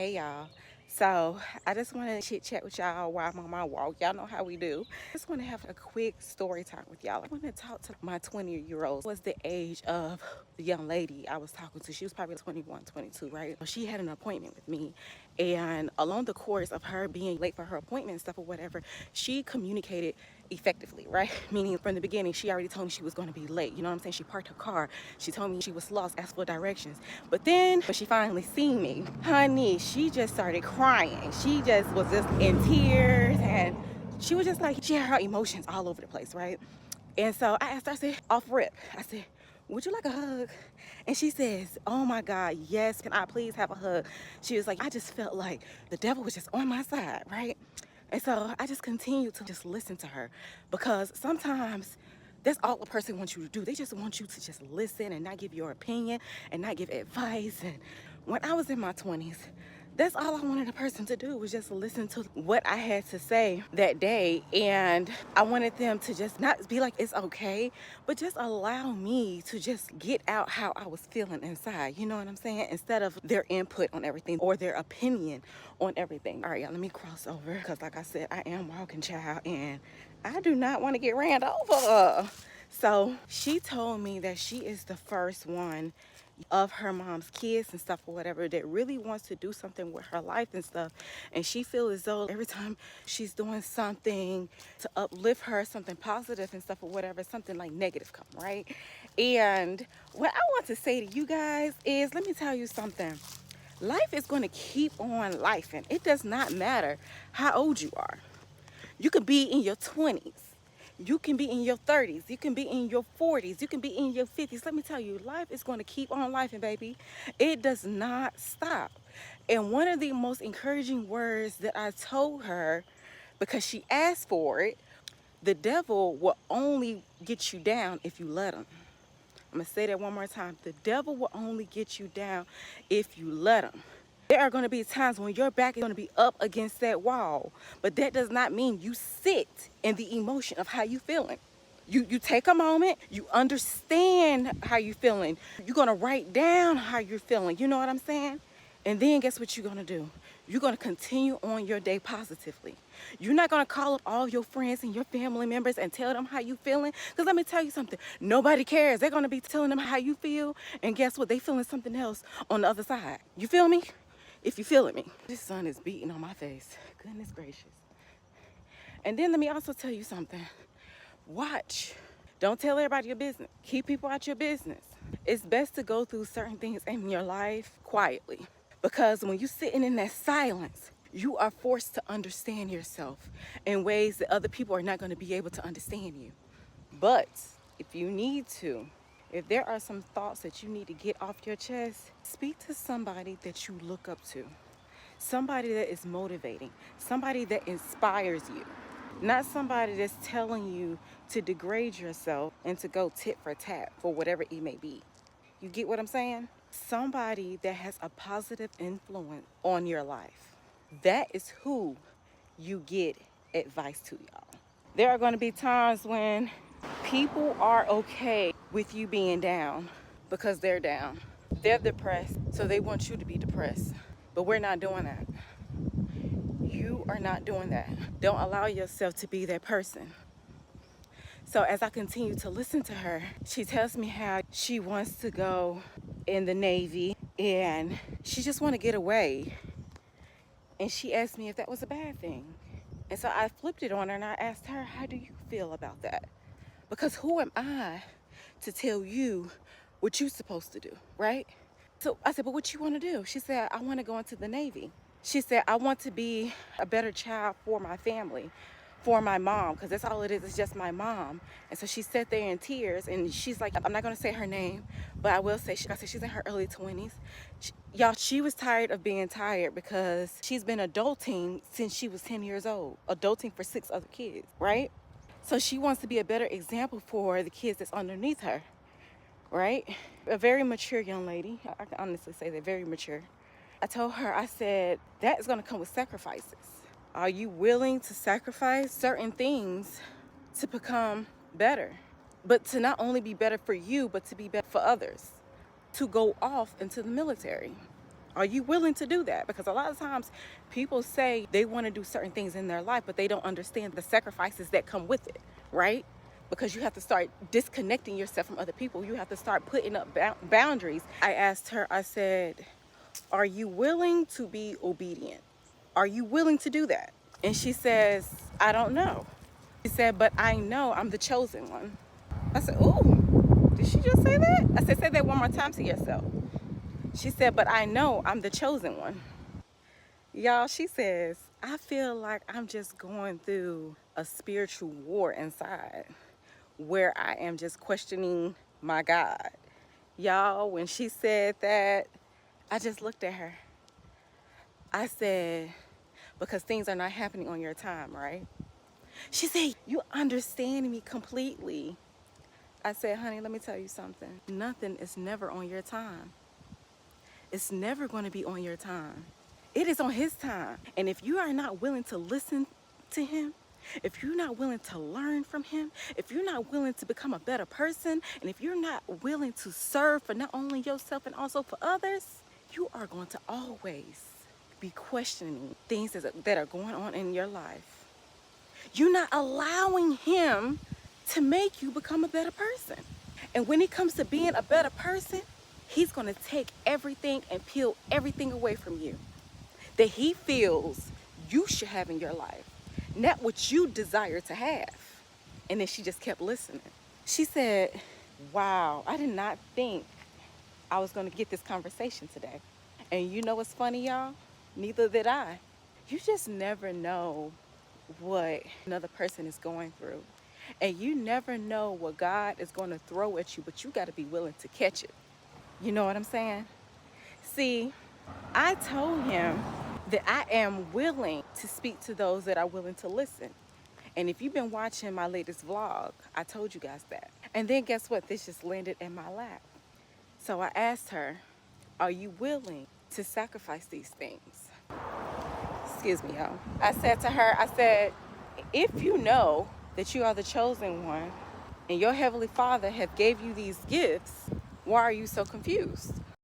Hey y'all. So I just want to chit chat with y'all while I'm on my walk. Y'all know how we do. Just want to have a quick story time with y'all. I want to talk to my 20-year-old. Was the age of the young lady I was talking to. She was probably 21, 22, right? She had an appointment with me, and along the course of her being late for her appointment and stuff or whatever, she communicated effectively, right? Meaning from the beginning, she already told me she was going to be late. You know what I'm saying? She parked her car. She told me she was lost, asked for directions. But then when she finally seen me, honey, she just started crying. She just was just in tears, and she was just like, she had her emotions all over the place, right? And so I asked her, I said, off rip, I said, would you like a hug? And she says, oh my God, yes, can I please have a hug? She was like, I just felt like the devil was just on my side, right? And so I just continued to just listen to her, because sometimes that's all a person wants you to do. They just want you to just listen and not give your opinion and not give advice. And when I was in my 20s, that's all I wanted a person to do, was just listen to what I had to say that day. And I wanted them to just not be like, it's okay, but just allow me to just get out how I was feeling inside. You know what I'm saying? Instead of their input on everything or their opinion on everything. All right, y'all, let me cross over, because like I said, I am walking, child, and I do not want to get ran over. So she told me that she is the first one of her mom's kids and stuff or whatever that really wants to do something with her life and stuff. And she feels as though every time she's doing something to uplift her, something positive and stuff or whatever, something like negative come, right? And what I want to say to you guys is, let me tell you something. Life is going to keep on life, and it does not matter how old you are. You could be in your 20s. You can be in your 30s. You can be in your 40s. You can be in your 50s. Let me tell you, life is going to keep on lifing, baby. It does not stop. And one of the most encouraging words that I told her, because she asked for it, the devil will only get you down if you let him. I'm going to say that one more time. The devil will only get you down if you let him. There are going to be times when your back is going to be up against that wall, but that does not mean you sit in the emotion of how you feeling. You take a moment, you understand how you feeling. You're going to write down how you're feeling. You know what I'm saying? And then guess what you're going to do? You're going to continue on your day positively. You're not going to call up all your friends and your family members and tell them how you feeling. Because let me tell you something. Nobody cares. They're going to be telling them how you feel. And guess what? They feeling something else on the other side. You feel me? If you feeling me. This sun is beating on my face. Goodness gracious. And then let me also tell you something. Watch. Don't tell everybody your business. Keep people out your business. It's best to go through certain things in your life quietly. Because when you're sitting in that silence, you are forced to understand yourself in ways that other people are not going to be able to understand you. But if you need to, if there are some thoughts that you need to get off your chest, speak to somebody that you look up to, somebody that is motivating, somebody that inspires you, not somebody that's telling you to degrade yourself and to go tit for tat for whatever it may be. You get what I'm saying? Somebody that has a positive influence on your life. That is who you get advice to, y'all. There are going to be times when people are okay with you being down because they're down. They're depressed, so they want you to be depressed. But we're not doing that. You are not doing that. Don't allow yourself to be that person. So as I continue to listen to her, she tells me how she wants to go in the Navy and she just want to get away. And she asked me if that was a bad thing. And so I flipped it on her and I asked her, how do you feel about that? Because who am I to tell you what you're supposed to do, right? So I said, but what you want to do? She said, I want to go into the Navy. She said, I want to be a better child for my family, for my mom, because that's all it is just my mom. And so she sat there in tears, and she's like, I'm not going to say her name, but I will say, I said she's in her early 20s. Y'all, she was tired of being tired because she's been adulting since she was 10 years old, adulting for 6 other kids, right? So she wants to be a better example for the kids that's underneath her, right? A very mature young lady. I can honestly say they're very mature. I told her, I said, that is going to come with sacrifices. Are you willing to sacrifice certain things to become better? But to not only be better for you, but to be better for others. To go off into the military. Are you willing to do that? Because a lot of times people say they want to do certain things in their life, but they don't understand the sacrifices that come with it, right? Because you have to start disconnecting yourself from other people. You have to start putting up boundaries. I asked her, I said, are you willing to be obedient? Are you willing to do that? And she says, I don't know. She said, but I know I'm the chosen one. I said, ooh, did she just say that? I said, say that one more time to yourself. She said, but I know I'm the chosen one. Y'all, she says, I feel like I'm just going through a spiritual war inside where I am just questioning my God. Y'all, when she said that, I just looked at her. I said, because things are not happening on your time, right? She said, you understand me completely. I said, honey, let me tell you something. Nothing is never on your time. It's never going to be on your time. It is on his time. And if you are not willing to listen to him, if you're not willing to learn from him, if you're not willing to become a better person, and if you're not willing to serve for not only yourself and also for others, you are going to always be questioning things that are going on in your life. You're not allowing him to make you become a better person. And when it comes to being a better person, he's going to take everything and peel everything away from you that he feels you should have in your life, not what you desire to have. And then she just kept listening. She said, wow, I did not think I was going to get this conversation today. And you know what's funny, y'all? Neither did I. You just never know what another person is going through. And you never know what God is going to throw at you, but you got to be willing to catch it. You know what I'm saying? See, I told him that I am willing to speak to those that are willing to listen. And if you've been watching my latest vlog, I told you guys that. And then guess what? This just landed in my lap. So I asked her, are you willing to sacrifice these things? Excuse me, y'all. I said to her, I said, if you know that you are the chosen one and your Heavenly Father have gave you these gifts, why are you so confused?